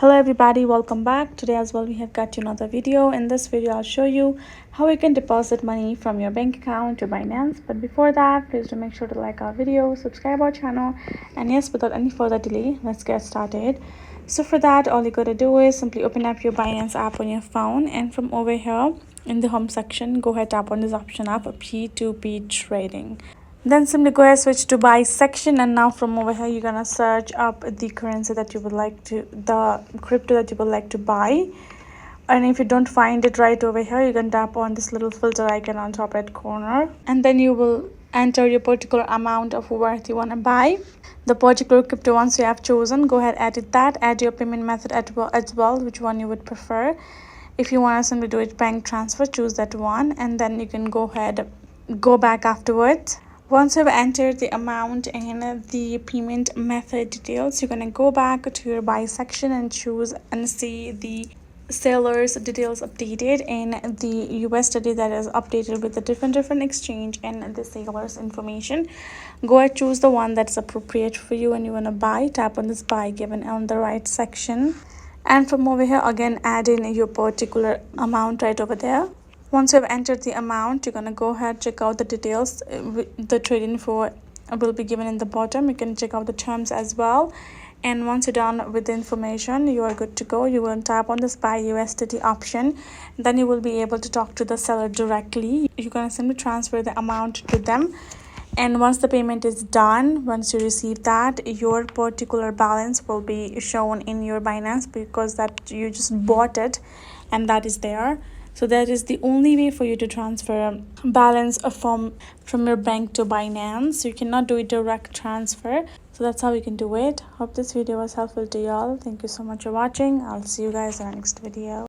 Hello everybody, welcome back. Today as well we have got you another video. In this video I'll show you how you can deposit money from your bank account to Binance. But before that, please do make sure to like our video, subscribe our channel, and yes, without any further delay, let's get started. So for that, all you gotta do is simply open up your Binance app on your phone, and from over here in the home section, go ahead, tap on this option of P2P Trading. Then simply go ahead, switch to buy section, and now from over here you're gonna search up the currency that you would like to, the crypto that you would like to buy. And if you don't find it right over here, you can tap on this little filter icon on top right corner, and then you will enter your particular amount of worth you want to buy. The particular crypto once you have chosen, go ahead, edit that, add your payment method as well, which one you would prefer. If you want to simply do it bank transfer, choose that one, and then you can go ahead, go back afterwards. Once you've entered the amount and the payment method details, you're going to go back to your buy section and choose and see the seller's details updated and the USD that is updated with the different exchange and the seller's information. Go ahead, choose the one that's appropriate for you and you want to buy. Tap on this buy given on the right section, and from over here again add in your particular amount right over there. Once you have entered the amount, you're going to go ahead, check out the details. The trading for will be given in the bottom. You can check out the terms as well. And once you're done with the information, you are good to go. You will tap on this buy USDT option. Then you will be able to talk to the seller directly. You're going to simply transfer the amount to them. And once the payment is done, once you receive that, your particular balance will be shown in your Binance, because that you just bought it and that is there. So that is the only way for you to transfer balance from your bank to Binance. You cannot do it direct transfer. So that's how you can do it. Hope this video was helpful to y'all. Thank you so much for watching. I'll see you guys in our next video.